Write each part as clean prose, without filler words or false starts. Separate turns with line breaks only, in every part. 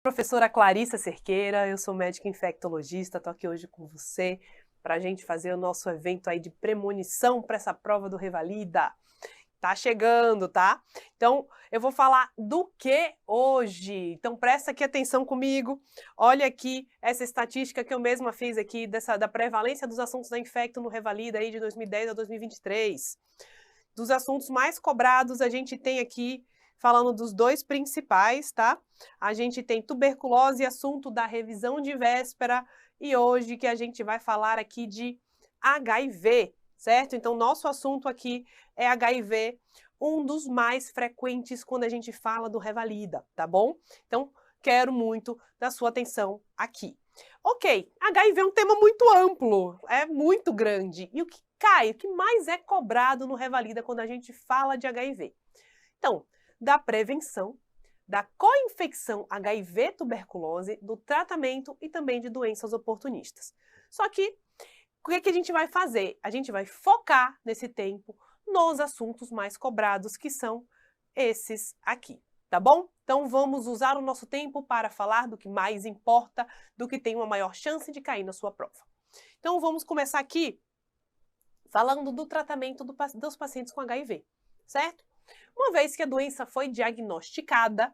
Professora Clarissa Cerqueira, eu sou médica infectologista, estou aqui hoje com você para a gente fazer o nosso evento aí de premonição para essa prova do Revalida. Tá chegando, tá? Então, eu vou falar do que hoje? Então, presta aqui atenção comigo. Olha aqui essa estatística que eu mesma fiz aqui da prevalência dos assuntos da Infecto no Revalida aí de 2010 a 2023. Dos assuntos mais cobrados, a gente tem aqui, falando dos dois principais, tá? A gente tem tuberculose, assunto da revisão de véspera, e hoje que a gente vai falar aqui de HIV, certo? Então, nosso assunto aqui é HIV, um dos mais frequentes quando a gente fala do Revalida, tá bom? Então, quero muito da sua atenção aqui. Ok, HIV é um tema muito amplo, é muito grande. E o que cai, o que mais é cobrado no Revalida quando a gente fala de HIV? Então, da prevenção, da co-infecção HIV-tuberculose, do tratamento e também de doenças oportunistas. Só que, o que a gente vai fazer? A gente vai focar nesse tempo nos assuntos mais cobrados, que são esses aqui, tá bom? Então vamos usar o nosso tempo para falar do que mais importa, do que tem uma maior chance de cair na sua prova. Então vamos começar aqui falando do tratamento dos pacientes com HIV, certo? Uma vez que a doença foi diagnosticada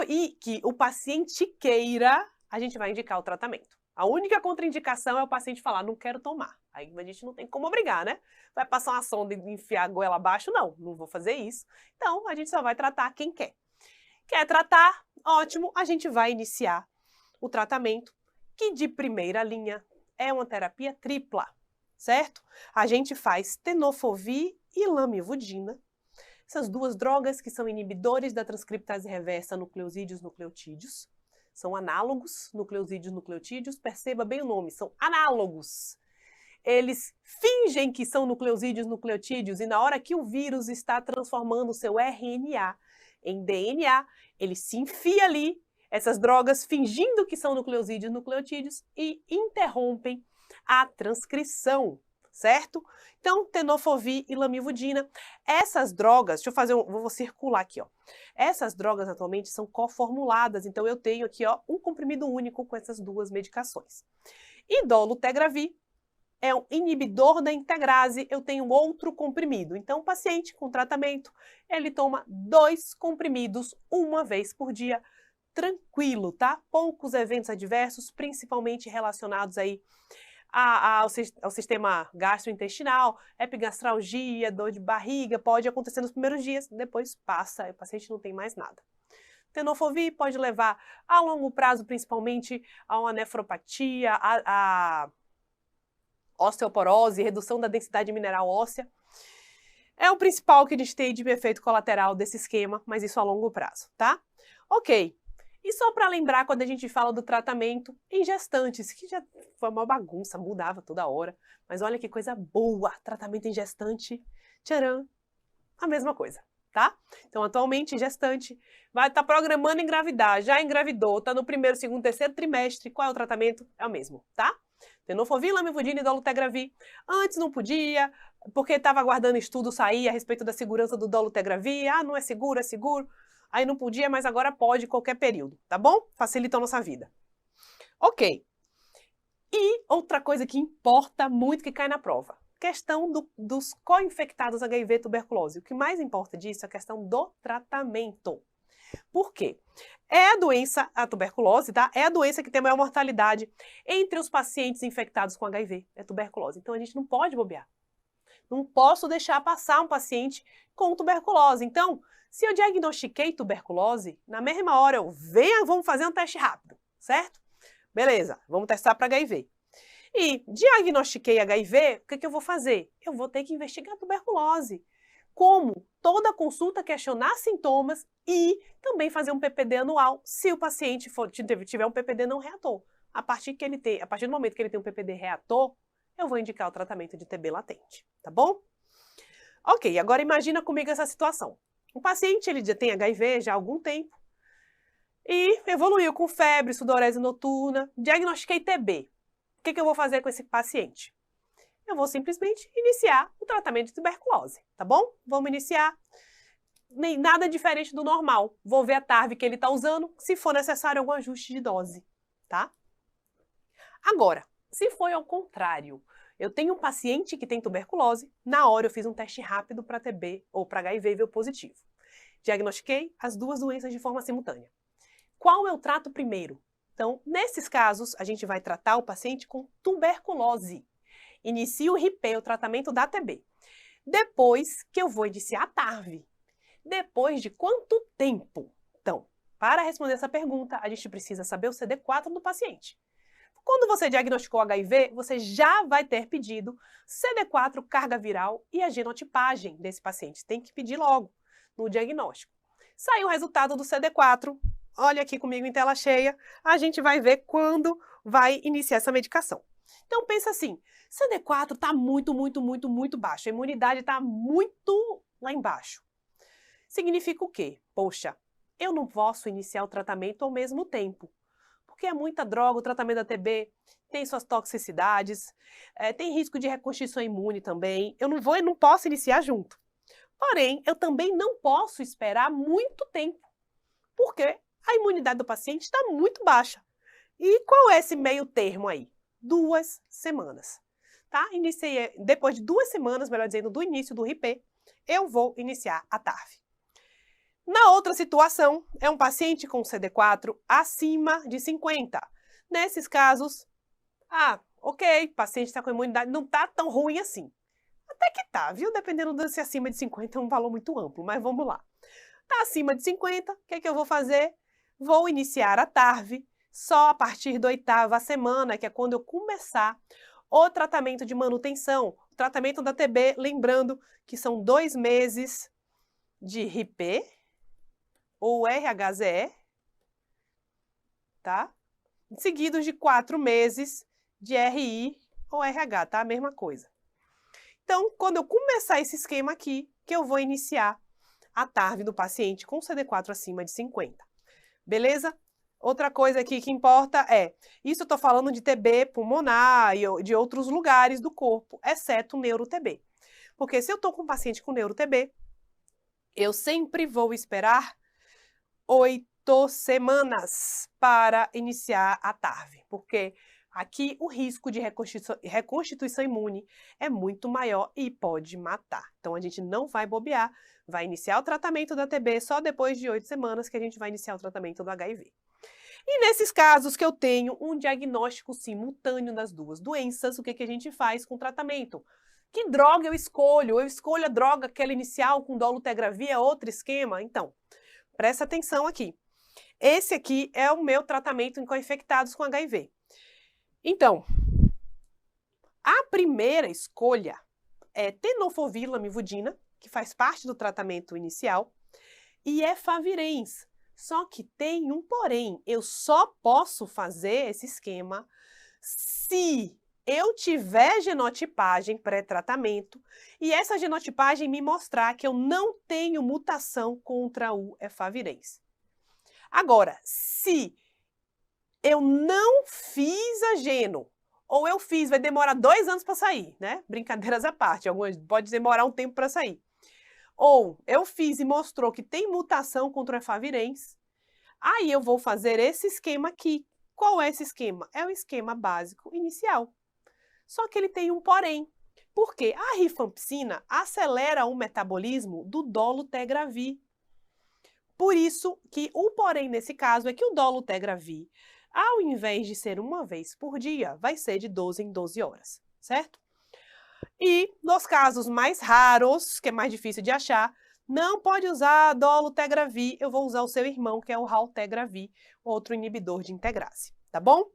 e que o paciente queira, a gente vai indicar o tratamento. A única contraindicação é o paciente falar, não quero tomar. Aí a gente não tem como obrigar, né? Vai passar uma sonda e enfiar a goela abaixo? Não, não vou fazer isso. Então, a gente só vai tratar quem quer. Quer tratar? Ótimo, a gente vai iniciar o tratamento, que de primeira linha é uma terapia tripla, certo? A gente faz tenofovir e lamivudina, essas duas drogas que são inibidores da transcriptase reversa nucleosídeos-nucleotídeos, são análogos nucleosídeos-nucleotídeos, perceba bem o nome, são análogos. Eles fingem que são nucleosídeos-nucleotídeos e na hora que o vírus está transformando o seu RNA em DNA, ele se enfia ali, essas drogas fingindo que são nucleosídeos-nucleotídeos e interrompem a transcrição, certo? Então, tenofovir e lamivudina. Essas drogas, deixa eu fazer vou circular aqui, ó. Essas drogas atualmente são coformuladas, então eu tenho aqui, ó, um comprimido único com essas duas medicações. E dolutegravir é um inibidor da integrase, eu tenho outro comprimido. Então, o paciente com tratamento, ele toma 2 comprimidos uma vez por dia, tranquilo, tá? Poucos eventos adversos, principalmente relacionados aí ao sistema gastrointestinal, epigastralgia, dor de barriga, pode acontecer nos primeiros dias, depois passa, o paciente não tem mais nada. Tenofovir pode levar a longo prazo, principalmente, a uma nefropatia, a osteoporose, redução da densidade mineral óssea. É o principal que a gente tem de efeito colateral desse esquema, mas isso a longo prazo, tá? Ok. E só para lembrar, quando a gente fala do tratamento em gestantes, que já foi uma bagunça, mudava toda hora. Mas olha que coisa boa, tratamento em gestante, tcharam, a mesma coisa, tá? Então, atualmente, gestante vai estar programando engravidar, já engravidou, está no primeiro, segundo, terceiro trimestre, qual é o tratamento? É o mesmo, tá? Tenofovir, lamivudina e dolutegravir. Antes não podia, porque estava aguardando estudo sair a respeito da segurança do dolutegravir. Ah, não é seguro, é seguro. Aí não podia, mas agora pode qualquer período, tá bom? Facilita a nossa vida. Ok. E outra coisa que importa muito, que cai na prova. Questão dos co-infectados HIV tuberculose. O que mais importa disso é a questão do tratamento. Por quê? É a doença, a tuberculose, tá? É a doença que tem maior mortalidade entre os pacientes infectados com HIV, é tuberculose. Então a gente não pode bobear. Não posso deixar passar um paciente com tuberculose. Então, se eu diagnostiquei tuberculose, na mesma hora eu venho, vamos fazer um teste rápido, certo? Beleza, vamos testar para HIV. E diagnostiquei HIV, o que eu vou fazer? Eu vou ter que investigar a tuberculose. Como? Toda consulta questionar sintomas e também fazer um PPD anual, se o paciente tiver um PPD não reator. A partir do momento que ele tem um PPD reator, eu vou indicar o tratamento de TB latente, tá bom? Ok, agora imagina comigo essa situação. O paciente, ele já tem HIV já há algum tempo e evoluiu com febre, sudorese noturna, diagnostiquei TB. O que eu vou fazer com esse paciente? Eu vou simplesmente iniciar o tratamento de tuberculose, tá bom? Vamos iniciar. nem nada diferente do normal. Vou ver a TARV que ele está usando, se for necessário algum ajuste de dose, tá? Agora, se foi ao contrário, eu tenho um paciente que tem tuberculose, na hora eu fiz um teste rápido para TB ou para HIV e veio positivo. Diagnostiquei as duas doenças de forma simultânea. Qual eu trato primeiro? Então, nesses casos, a gente vai tratar o paciente com tuberculose. Inicio o RIPE, o tratamento da TB. Depois que eu vou iniciar a TARV. Depois de quanto tempo? Então, para responder essa pergunta, a gente precisa saber o CD4 do paciente. Quando você diagnosticou HIV, você já vai ter pedido CD4, carga viral e a genotipagem desse paciente. Tem que pedir logo no diagnóstico. Saiu o resultado do CD4, olha aqui comigo em tela cheia, a gente vai ver quando vai iniciar essa medicação. Então pensa assim, CD4 está muito baixo, a imunidade está muito lá embaixo. Significa o quê? Poxa, eu não posso iniciar o tratamento ao mesmo tempo. Porque é muita droga, o tratamento da TB tem suas toxicidades, tem risco de reconstituição imune também. Eu não posso iniciar junto. Porém, eu também não posso esperar muito tempo, porque a imunidade do paciente está muito baixa. E qual é esse meio termo aí? 2 semanas. Tá? Iniciei, depois de 2 semanas, melhor dizendo, do início do RIPE, eu vou iniciar a TARV. Na outra situação, é um paciente com CD4 acima de 50. Nesses casos, ok, o paciente está com imunidade, não está tão ruim assim. Até que tá, viu? Dependendo de se acima de 50 é um valor muito amplo, mas vamos lá. Está acima de 50, o que é que eu vou fazer? Vou iniciar a TARV só a partir da 8ª semana, que é quando eu começar o tratamento de manutenção. O tratamento da TB, lembrando que são 2 meses de RIPE, ou RHZE, tá? Seguidos de 4 meses de RI ou RH, tá? A mesma coisa. Então, quando eu começar esse esquema aqui, que eu vou iniciar a TARV do paciente com CD4 acima de 50. Beleza? Outra coisa aqui que importa é, isso eu tô falando de TB pulmonar e de outros lugares do corpo, exceto neuro-TB. Porque se eu tô com um paciente com neuro-TB, eu sempre vou esperar 8 semanas para iniciar a TARV, porque aqui o risco de reconstituição imune é muito maior e pode matar. Então a gente não vai bobear, vai iniciar o tratamento da TB só depois de 8 semanas que a gente vai iniciar o tratamento do HIV. E nesses casos que eu tenho um diagnóstico simultâneo das duas doenças, o que a gente faz com o tratamento? Que droga eu escolho? Eu escolho a droga, aquela inicial com dolutegravir, é outro esquema? Então, presta atenção aqui. Esse aqui é o meu tratamento em co-infectados com HIV. Então, a primeira escolha é tenofovir lamivudina, que faz parte do tratamento inicial, e efavirenz. Só que tem um porém, eu só posso fazer esse esquema se eu tiver genotipagem pré-tratamento e essa genotipagem me mostrar que eu não tenho mutação contra o efavirenz. Agora, se eu não fiz a geno, ou eu fiz, vai demorar 2 anos para sair, né? Brincadeiras à parte, algumas pode demorar um tempo para sair. Ou eu fiz e mostrou que tem mutação contra o efavirenz, aí eu vou fazer esse esquema aqui. Qual é esse esquema? É o esquema básico inicial. Só que ele tem um porém, porque a rifampicina acelera o metabolismo do dolutegravir. Por isso que o porém nesse caso é que o dolutegravir, ao invés de ser uma vez por dia, vai ser de 12 em 12 horas, certo? E nos casos mais raros, que é mais difícil de achar, não pode usar dolutegravir, eu vou usar o seu irmão, que é o raltegravir, outro inibidor de integrase, tá bom?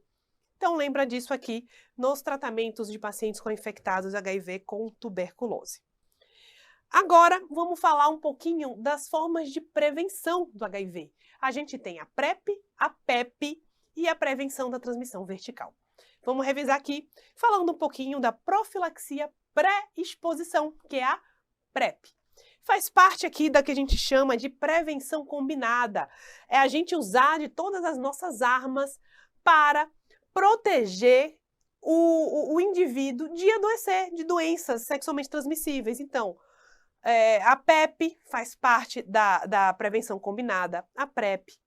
Então lembra disso aqui nos tratamentos de pacientes com infectados HIV com tuberculose. Agora vamos falar um pouquinho das formas de prevenção do HIV. A gente tem a PrEP, a PEP e a prevenção da transmissão vertical. Vamos revisar aqui falando um pouquinho da profilaxia pré-exposição, que é a PrEP. Faz parte aqui da que a gente chama de prevenção combinada. É a gente usar de todas as nossas armas para proteger o indivíduo de adoecer de doenças sexualmente transmissíveis. Então, A PrEP faz parte da prevenção combinada, a PrEP,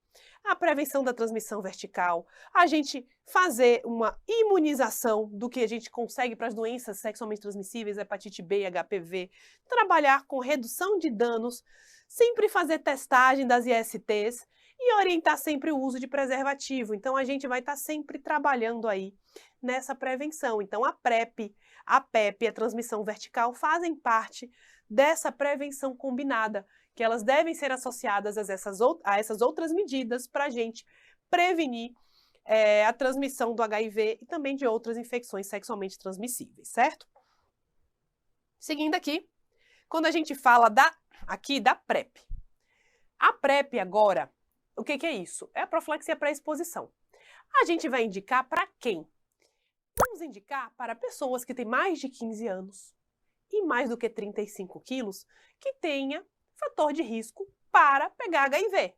a prevenção da transmissão vertical, a gente fazer uma imunização do que a gente consegue para as doenças sexualmente transmissíveis, hepatite B, HPV, trabalhar com redução de danos, sempre fazer testagem das ISTs e orientar sempre o uso de preservativo. Então, a gente vai estar sempre trabalhando aí nessa prevenção. Então, a PrEP, a PEP e a transmissão vertical fazem parte dessa prevenção combinada, que elas devem ser associadas a essas outras medidas para a gente prevenir a transmissão do HIV e também de outras infecções sexualmente transmissíveis, certo? Seguindo aqui, quando a gente fala aqui da PrEP. A PrEP agora, o que é isso? É a profilaxia pré-exposição. A gente vai indicar para quem? Vamos indicar para pessoas que têm mais de 15 anos e mais do que 35 quilos, que tenha fator de risco para pegar HIV.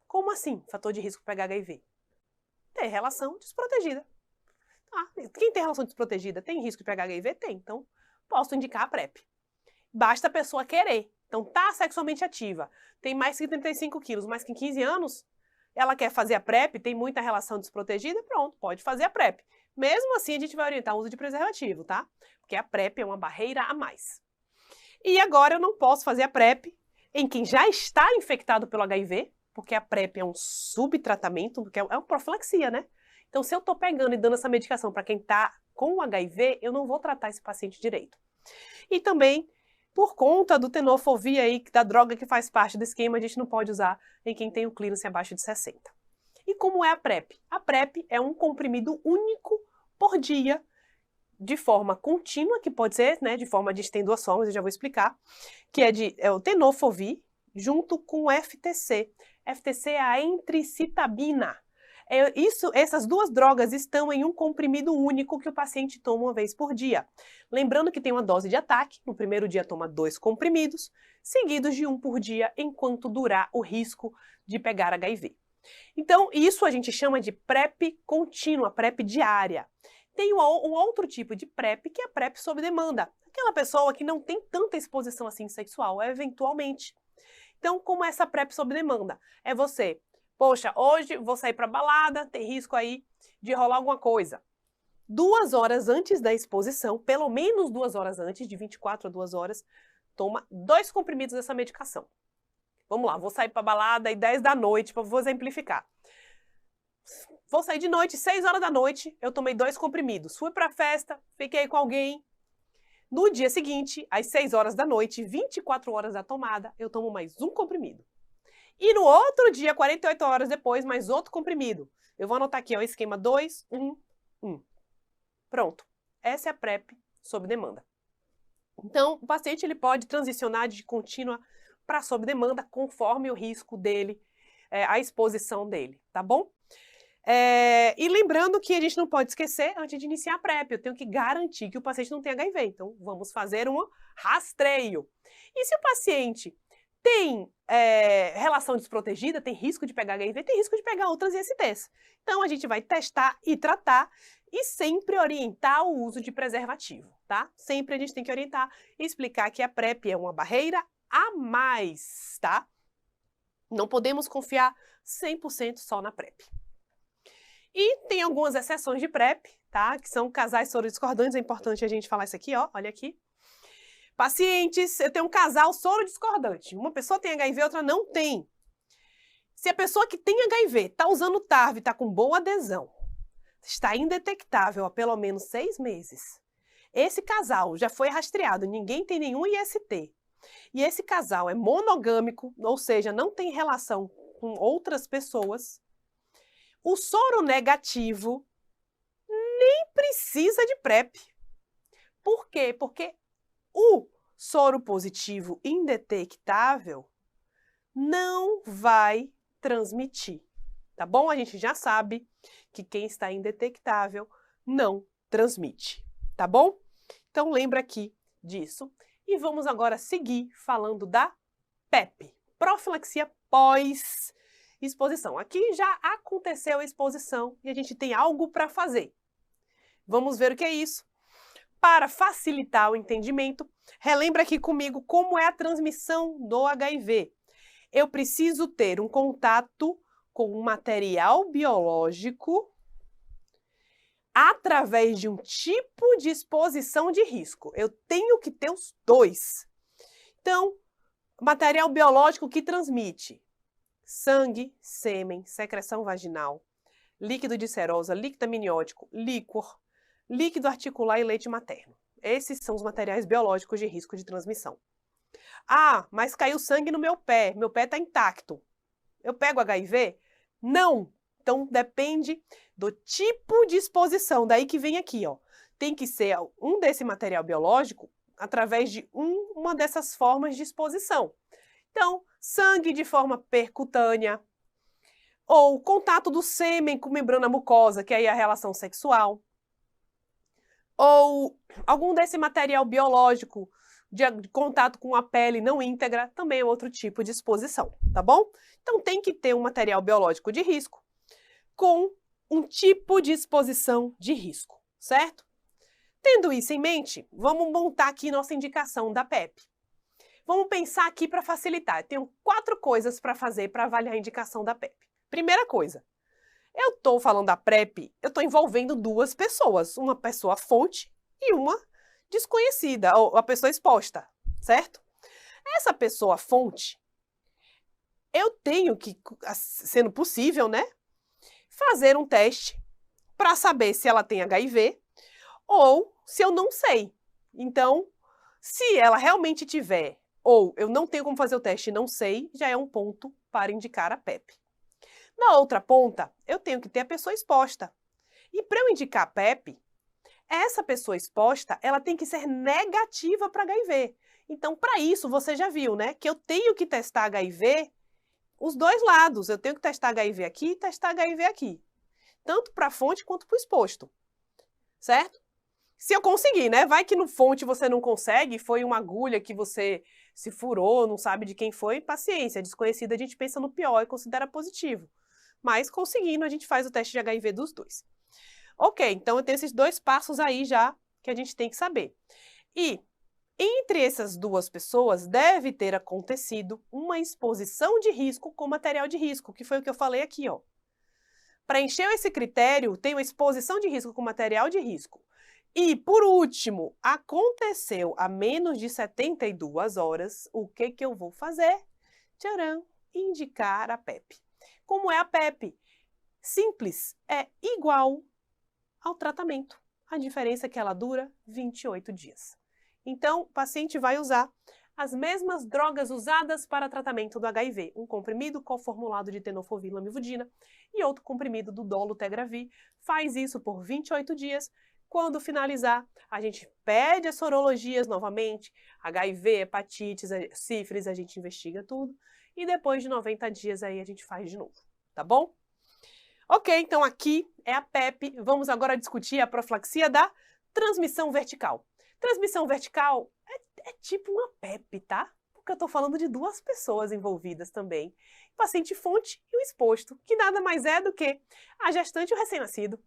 Como assim, fator de risco para pegar HIV? Ter relação desprotegida. Quem tem relação desprotegida tem risco de pegar HIV? Tem. Então, posso indicar a PrEP. Basta a pessoa querer. Então, tá sexualmente ativa, tem mais que 35 quilos, mais que 15 anos, ela quer fazer a PrEP, tem muita relação desprotegida, pronto, pode fazer a PrEP. Mesmo assim, a gente vai orientar o uso de preservativo, tá? Porque a PrEP é uma barreira a mais. E agora eu não posso fazer a PrEP em quem já está infectado pelo HIV, porque a PrEP é um subtratamento, porque é uma profilaxia, né? Então, se eu estou pegando e dando essa medicação para quem está com o HIV, eu não vou tratar esse paciente direito. E também, por conta do tenofovir aí, da droga que faz parte do esquema, a gente não pode usar em quem tem o clearance abaixo de 60. E como é a PrEP? A PrEP é um comprimido único por dia, de forma contínua, que pode ser, né, de forma de as formas, eu já vou explicar, que é o tenofovir junto com o FTC. FTC é a entricitabina. Essas duas drogas estão em um comprimido único que o paciente toma uma vez por dia. Lembrando que tem uma dose de ataque, no primeiro dia toma 2 comprimidos, seguidos de 1 por dia, enquanto durar o risco de pegar HIV. Então, isso a gente chama de PrEP contínua, PrEP diária. Tem um outro tipo de PrEP, que é a PrEP sob demanda. Aquela pessoa que não tem tanta exposição assim sexual, eventualmente. Então, como é essa PrEP sob demanda? É você, poxa, hoje vou sair para balada, tem risco aí de rolar alguma coisa. 2 horas antes da exposição, pelo menos 2 horas antes, de 24 a 2 horas, toma 2 comprimidos dessa medicação. Vamos lá, vou sair para balada às 10 da noite, vou exemplificar. Vou sair de noite, 6 horas da noite, eu tomei 2 comprimidos. Fui para a festa, fiquei com alguém. No dia seguinte, às 6 horas da noite, 24 horas da tomada, eu tomo mais 1 comprimido. E no outro dia, 48 horas depois, mais outro comprimido. Eu vou anotar aqui, ó, esquema 2, 1, 1. Pronto. Essa é a PrEP sob demanda. Então, o paciente ele pode transicionar de contínua para sob demanda conforme o risco dele, a exposição dele, tá bom? E lembrando que a gente não pode esquecer, antes de iniciar a PrEP, eu tenho que garantir que o paciente não tem HIV. Então, vamos fazer um rastreio. E se o paciente tem relação desprotegida, tem risco de pegar HIV, tem risco de pegar outras ISTs. Então, a gente vai testar e tratar e sempre orientar o uso de preservativo, tá? Sempre a gente tem que orientar e explicar que a PrEP é uma barreira a mais, tá? Não podemos confiar 100% só na PrEP. E tem algumas exceções de PrEP, tá? Que são casais sorodiscordantes, é importante a gente falar isso aqui, ó, olha aqui. Pacientes, eu tenho um casal sorodiscordante, uma pessoa tem HIV, outra não tem. Se a pessoa que tem HIV está usando TARV, está com boa adesão, está indetectável há pelo menos 6 meses, esse casal já foi rastreado, ninguém tem nenhum IST, e esse casal é monogâmico, ou seja, não tem relação com outras pessoas, o soro negativo nem precisa de PrEP. Por quê? Porque o soro positivo indetectável não vai transmitir, tá bom? A gente já sabe que quem está indetectável não transmite, tá bom? Então lembra aqui disso. E vamos agora seguir falando da PEP, profilaxia pós-exposição. Aqui já aconteceu a exposição e a gente tem algo para fazer. Vamos ver o que é isso. Para facilitar o entendimento, Relembra aqui comigo como é a transmissão do HIV. Eu preciso ter um contato com um material biológico através de um tipo de exposição de risco. Eu tenho que ter os dois. Então, material biológico que transmite sangue, sêmen, secreção vaginal, líquido de serosa, líquido amniótico, líquor, líquido articular e leite materno. Esses são os materiais biológicos de risco de transmissão. Ah, mas caiu sangue no meu pé está intacto. Eu pego HIV? Não! Então, depende do tipo de exposição. Daí que vem aqui, ó. Tem que ser um desse material biológico através de uma dessas formas de exposição. Então, sangue de forma percutânea, ou contato do sêmen com membrana mucosa, que aí é a relação sexual, ou algum desse material biológico de contato com a pele não íntegra, também é outro tipo de exposição, tá bom? Então, tem que ter um material biológico de risco com um tipo de exposição de risco, certo? Tendo isso em mente, vamos montar aqui nossa indicação da PEP. Vamos pensar aqui para facilitar. Eu tenho 4 coisas para fazer para avaliar a indicação da PEP. Primeira coisa, eu estou falando da PrEP, eu estou envolvendo 2 pessoas, uma pessoa fonte e uma desconhecida, ou a pessoa exposta, certo? Essa pessoa fonte, eu tenho que, sendo possível, né, fazer um teste para saber se ela tem HIV ou se eu não sei. Então, se ela realmente tiver, ou eu não tenho como fazer o teste e não sei, já é um ponto para indicar a PEP. Na outra ponta, eu tenho que ter a pessoa exposta. E para eu indicar a PEP, essa pessoa exposta, ela tem que ser negativa para HIV. Então, para isso, você já viu, né, que eu tenho que testar HIV os 2 lados. Eu tenho que testar HIV aqui e testar HIV aqui. Tanto para a fonte quanto para o exposto. Certo? Se eu conseguir, né? Vai que no fonte você não consegue, foi uma agulha que você se furou, não sabe de quem foi, paciência. Desconhecida, a gente pensa no pior e considera positivo. Mas conseguindo, a gente faz o teste de HIV dos 2. Ok, então eu tenho esses 2 passos aí já que a gente tem que saber. E entre essas 2 pessoas deve ter acontecido uma exposição de risco com material de risco, que foi o que eu falei aqui, ó. Preencheu esse critério, tem uma exposição de risco com material de risco. E, por último, aconteceu há menos de 72 horas, o que eu vou fazer? Tcharam! Indicar a PEP. Como é a PEP? Simples, é igual ao tratamento. A diferença é que ela dura 28 dias. Então, o paciente vai usar as mesmas drogas usadas para tratamento do HIV. Um comprimido coformulado de tenofovir lamivudina e outro comprimido do dolutegravir. Faz isso por 28 dias. Quando finalizar, a gente pede as sorologias novamente, HIV, hepatites, sífilis, a gente investiga tudo. E depois de 90 dias aí a gente faz de novo, tá bom? Ok, então aqui é a PEP. Vamos agora discutir a profilaxia da transmissão vertical. Transmissão vertical é tipo uma PEP, tá? Porque eu tô falando de 2 pessoas envolvidas também. O paciente fonte e o exposto, que nada mais é do que a gestante e o recém-nascido.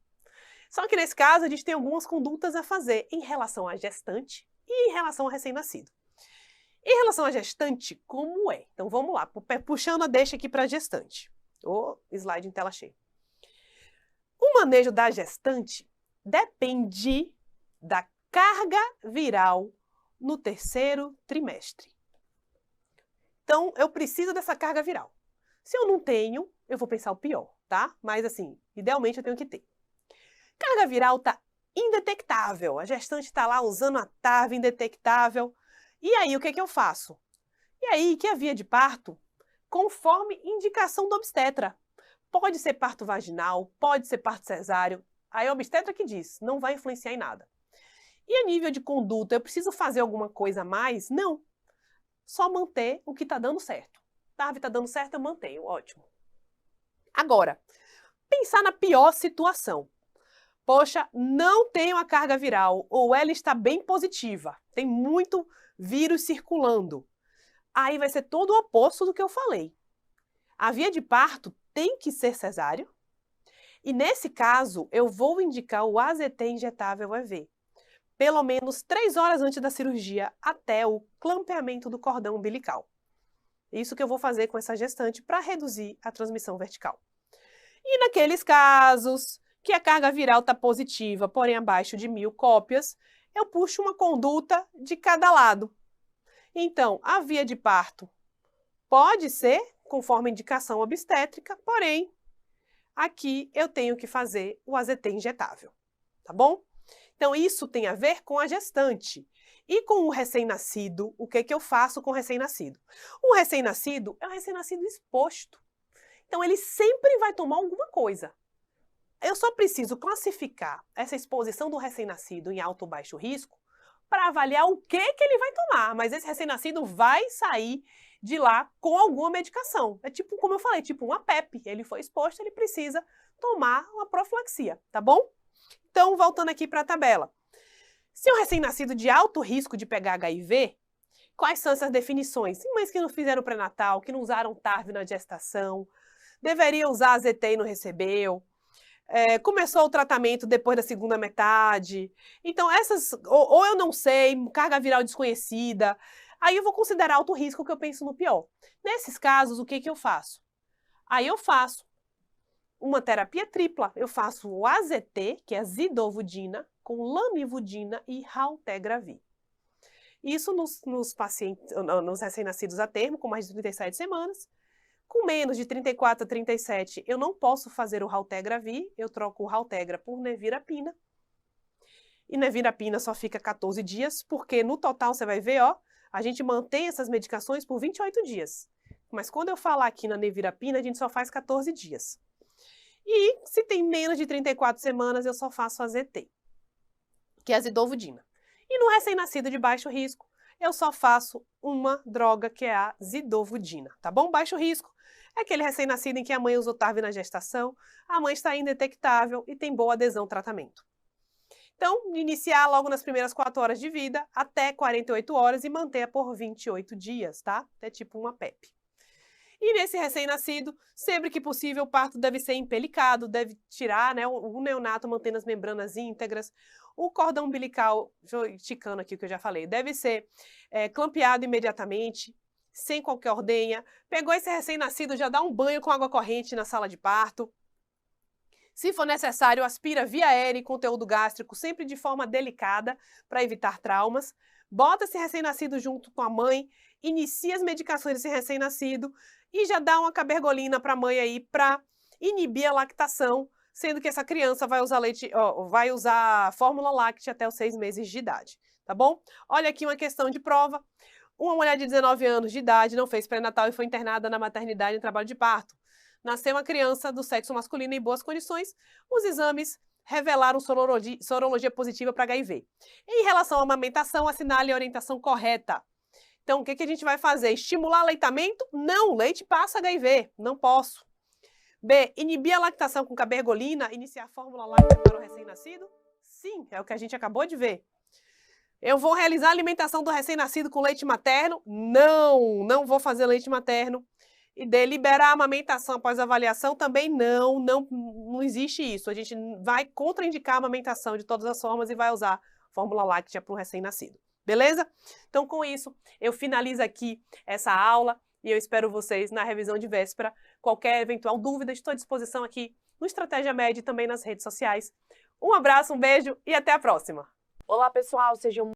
Só que nesse caso a gente tem algumas condutas a fazer em relação à gestante e em relação ao recém-nascido. Em relação à gestante, como é? Então vamos lá, puxando a deixa aqui para a gestante. O slide em tela cheia. O manejo da gestante depende da carga viral no 3º trimestre. Então, eu preciso dessa carga viral. Se eu não tenho, eu vou pensar o pior, tá? Mas assim, idealmente eu tenho que ter. Carga viral está indetectável. A gestante está lá usando a TAV indetectável. E aí, o que eu faço? E aí, que a via de parto, conforme indicação do obstetra. Pode ser parto vaginal, pode ser parto cesáreo. Aí a obstetra que diz, não vai influenciar em nada. E a nível de conduta, eu preciso fazer alguma coisa a mais? Não. Só manter o que está dando certo. TAV está dando certo, eu mantenho. Ótimo. Agora, pensar na pior situação. Poxa, não tenho a carga viral, ou ela está bem positiva, tem muito vírus circulando. Aí vai ser todo o oposto do que eu falei. A via de parto tem que ser cesáreo, e nesse caso eu vou indicar o AZT injetável EV. pelo menos 3 horas antes da cirurgia, até o clampeamento do cordão umbilical. Isso que eu vou fazer com essa gestante para reduzir a transmissão vertical. E naqueles casos que a carga viral está positiva, porém abaixo de 1000 cópias, eu puxo uma conduta de cada lado. Então, a via de parto pode ser conforme a indicação obstétrica, porém, aqui eu tenho que fazer o AZT injetável, tá bom? Então, isso tem a ver com a gestante. E com o recém-nascido, o que eu faço com o recém-nascido? O recém-nascido é um recém-nascido exposto. Então, ele sempre vai tomar alguma coisa. Eu só preciso classificar essa exposição do recém-nascido em alto ou baixo risco para avaliar o que ele vai tomar. Mas esse recém-nascido vai sair de lá com alguma medicação. É tipo, como eu falei, tipo uma PEP. Ele foi exposto, ele precisa tomar uma profilaxia, tá bom? Então, voltando aqui para a tabela. Se o recém-nascido de alto risco de pegar HIV, quais são essas definições? Mães que não fizeram pré-natal, que não usaram TARV na gestação, deveriam usar AZT e não recebeu, começou o tratamento depois da segunda metade. Então, essas, ou eu não sei, carga viral desconhecida, aí eu vou considerar alto risco, que eu penso no pior. Nesses casos, o que eu faço? Aí eu faço uma terapia tripla. Eu faço o AZT, que é a zidovudina, com lamivudina e raltegravir. Isso nos pacientes, nos recém-nascidos a termo, com mais de 37 semanas. Com menos de 34 a 37, eu não posso fazer o raltegravir, eu troco o raltegra por nevirapina. E nevirapina só fica 14 dias, porque no total, você vai ver, ó, a gente mantém essas medicações por 28 dias. Mas quando eu falar aqui na nevirapina, a gente só faz 14 dias. E se tem menos de 34 semanas, eu só faço a ZT, que é a zidovudina. E no recém-nascido de baixo risco, eu só faço uma droga, que é a zidovudina, tá bom? Baixo risco é aquele recém-nascido em que a mãe usou TARV na gestação, a mãe está indetectável e tem boa adesão ao tratamento. Então, iniciar logo nas primeiras 4 horas de vida, até 48 horas e manter por 28 dias, tá? É tipo uma PEP. E nesse recém-nascido, sempre que possível, o parto deve ser empelicado, deve tirar, né, o neonato mantendo as membranas íntegras. O cordão umbilical, esticando aqui o que eu já falei, deve ser clampeado imediatamente, sem qualquer ordenha. Pegou esse recém-nascido, já dá um banho com água corrente na sala de parto. Se for necessário, aspira via aérea e conteúdo gástrico, sempre de forma delicada, para evitar traumas. Bota esse recém-nascido junto com a mãe, inicia as medicações desse recém-nascido e já dá uma cabergolina para a mãe aí para inibir a lactação, sendo que essa criança vai usar vai usar fórmula láctea até os 6 meses de idade, tá bom? Olha aqui uma questão de prova. Uma mulher de 19 anos de idade não fez pré-natal e foi internada na maternidade em trabalho de parto. Nasceu uma criança do sexo masculino em boas condições. Os exames revelaram sorologia positiva para HIV. Em relação à amamentação, assinale a orientação correta. Então, o que a gente vai fazer? Estimular aleitamento? Não, leite passa HIV, não posso. B, inibir a lactação com cabergolina, iniciar a fórmula láctea para o recém-nascido? Sim, é o que a gente acabou de ver. Eu vou realizar a alimentação do recém-nascido com leite materno? Não, não vou fazer leite materno. E deliberar a amamentação após a avaliação também não existe isso. A gente vai contraindicar a amamentação de todas as formas e vai usar fórmula láctea para o recém-nascido. Beleza? Então, com isso, eu finalizo aqui essa aula e eu espero vocês na revisão de véspera. Qualquer eventual dúvida, estou à disposição aqui no Estratégia Med e também nas redes sociais. Um abraço, um beijo e até a próxima!
Olá, pessoal! Sejam